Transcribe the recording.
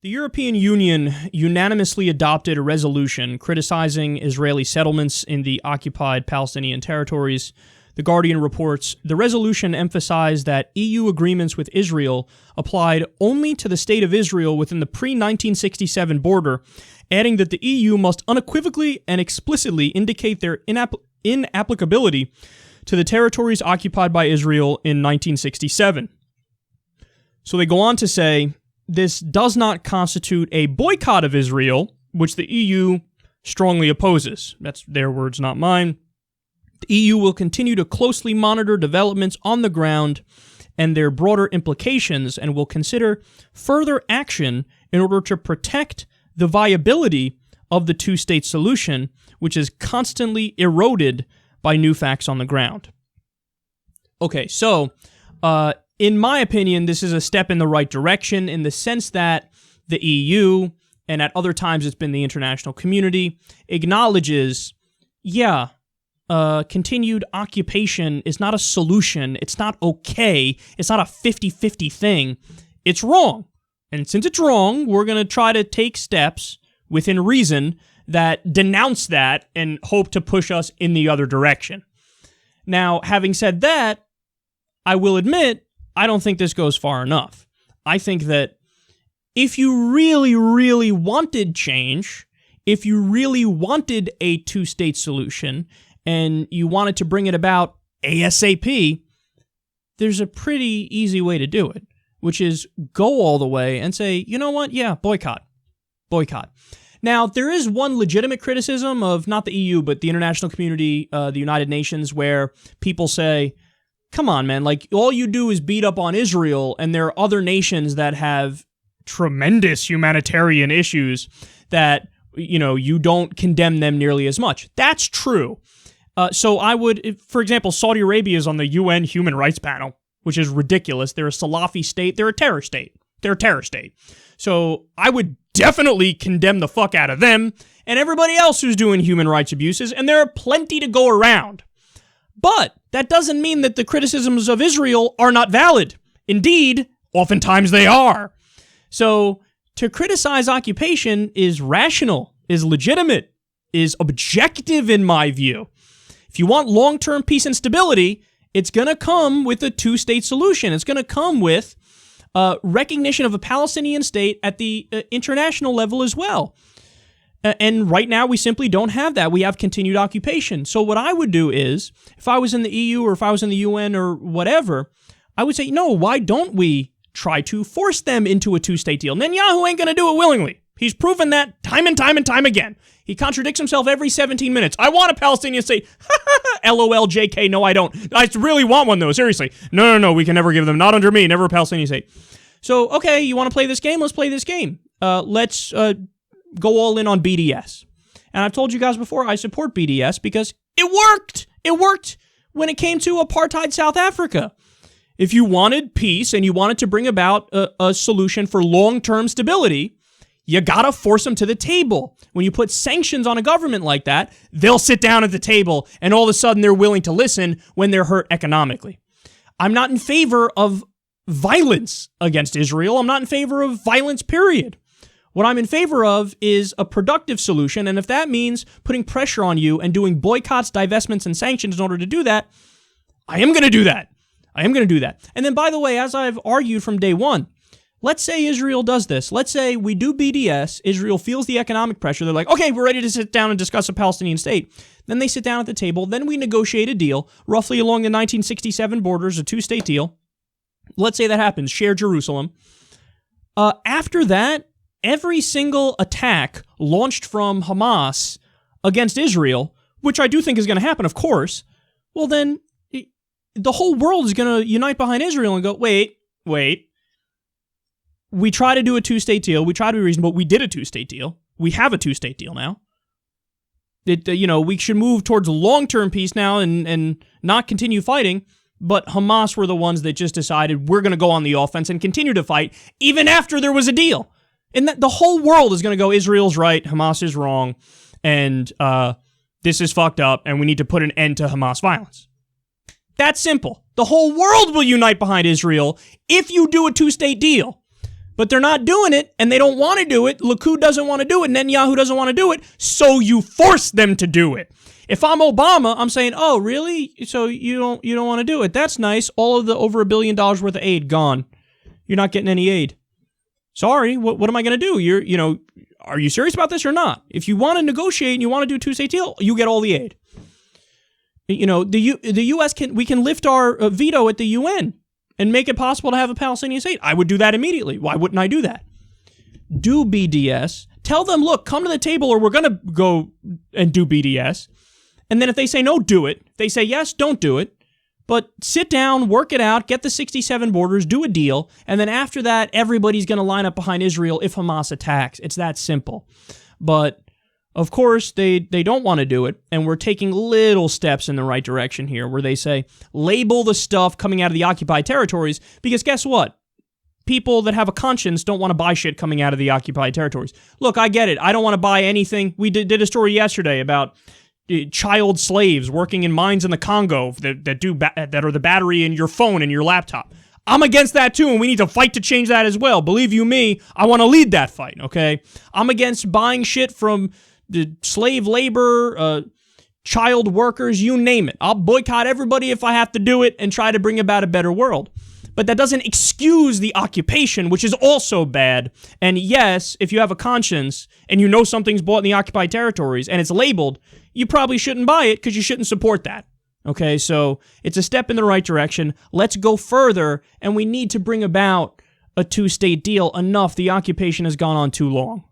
The European Union unanimously adopted a resolution criticizing Israeli settlements in the occupied Palestinian territories. The Guardian reports, the resolution emphasized that EU agreements with Israel applied only to the state of Israel within the pre-1967 border, adding that the EU must unequivocally and explicitly indicate their inapplicability to the territories occupied by Israel in 1967. So they go on to say, this does not constitute a boycott of Israel, which the EU strongly opposes. That's their words, not mine. The EU will continue to closely monitor developments on the ground and their broader implications and will consider further action in order to protect the viability of the two-state solution, which is constantly eroded by new facts on the ground. Okay, so in my opinion, this is a step in the right direction in the sense that the EU, and at other times it's been the international community, acknowledges, continued occupation is not a solution, it's not okay, it's not a 50-50 thing, it's wrong. And since it's wrong, we're going to try to take steps within reason that denounce that and hope to push us in the other direction. Now, having said that, I will admit, I don't think this goes far enough. I think that if you really, really wanted change, if you really wanted a two-state solution, and you wanted to bring it about ASAP, there's a pretty easy way to do it, which is go all the way and say, you know what, boycott. Boycott. Now, there is one legitimate criticism of not the EU, but the international community, the United Nations, where people say, come on, man, like, all you do is beat up on Israel, and there are other nations that have tremendous humanitarian issues that, you don't condemn them nearly as much. That's true. So I would, for example, Saudi Arabia is on the UN Human Rights Panel, which is ridiculous. They're a Salafi state. They're a terror state. So I would definitely condemn the fuck out of them and everybody else who's doing human rights abuses, and there are plenty to go around. But that doesn't mean that the criticisms of Israel are not valid. Indeed, oftentimes they are. So to criticize occupation is rational, is legitimate, is objective in my view. If you want long-term peace and stability, it's going to come with a two-state solution. It's going to come with recognition of a Palestinian state at the international level as well. And right now, we simply don't have that. We have continued occupation. So what I would do is, if I was in the EU or if I was in the UN or whatever, I would say, no, why don't we try to force them into a two-state deal? Netanyahu ain't going to do it willingly. He's proven that time and time and time again. He contradicts himself every 17 minutes. I want a Palestinian state. LOL, JK, no, I don't. I really want one, though, seriously. No, we can never give them. Not under me, never a Palestinian state. So, okay, you want to play this game? Let's play this game. Let's go all in on BDS. And I've told you guys before, I support BDS because it worked. It worked when it came to apartheid South Africa. If you wanted peace and you wanted to bring about a solution for long-term stability, you gotta force them to the table. When you put sanctions on a government like that, they'll sit down at the table and all of a sudden they're willing to listen when they're hurt economically. I'm not in favor of violence against Israel. I'm not in favor of violence, period. What I'm in favor of is a productive solution, and if that means putting pressure on you and doing boycotts, divestments, and sanctions in order to do that, I am going to do that. And then, by the way, as I've argued from day one, let's say Israel does this. Let's say we do BDS. Israel feels the economic pressure. They're like, okay, we're ready to sit down and discuss a Palestinian state. Then they sit down at the table. Then we negotiate a deal, roughly along the 1967 borders, a two-state deal. Let's say that happens. Share Jerusalem. After that, every single attack launched from Hamas against Israel, which I do think is going to happen, of course, well then, the whole world is going to unite behind Israel and go, wait. We try to do a two-state deal. We try to be reasonable. We did a two-state deal. We have a two-state deal now. We should move towards long-term peace now and not continue fighting. But Hamas were the ones that just decided we're going to go on the offense and continue to fight even after there was a deal. And that the whole world is going to go, Israel's right, Hamas is wrong, and this is fucked up, and we need to put an end to Hamas violence. That's simple. The whole world will unite behind Israel if you do a two-state deal. But they're not doing it, and they don't want to do it. Likud doesn't want to do it. Netanyahu doesn't want to do it, so you force them to do it. If I'm Obama, I'm saying, oh, really? So you don't want to do it? That's nice. All of the over $1 billion worth of aid gone. You're not getting any aid. Sorry, what am I going to do? Are you serious about this or not? If you want to negotiate and you want to do a two-state deal, you get all the aid. The U.S. we can lift our veto at the UN and make it possible to have a Palestinian state. I would do that immediately. Why wouldn't I do that? Do BDS. Tell them, look, come to the table or we're going to go and do BDS. And then if they say no, do it. If they say yes, don't do it. But sit down, work it out, get the 67 borders, do a deal, and then after that, everybody's going to line up behind Israel if Hamas attacks. It's that simple. But, of course, they don't want to do it, and we're taking little steps in the right direction here, where they say, label the stuff coming out of the occupied territories, because guess what? People that have a conscience don't want to buy shit coming out of the occupied territories. Look, I get it. I don't want to buy anything. We did a story yesterday about child slaves working in mines in the Congo that are the battery in your phone and your laptop. I'm against that too, and we need to fight to change that as well. Believe you me, I want to lead that fight, okay? I'm against buying shit from the slave labor, child workers, you name it. I'll boycott everybody if I have to do it and try to bring about a better world. But that doesn't excuse the occupation, which is also bad. And yes, if you have a conscience and you know something's bought in the occupied territories and it's labeled, you probably shouldn't buy it because you shouldn't support that. Okay, so it's a step in the right direction. Let's go further, and we need to bring about a two-state deal. Enough. The occupation has gone on too long.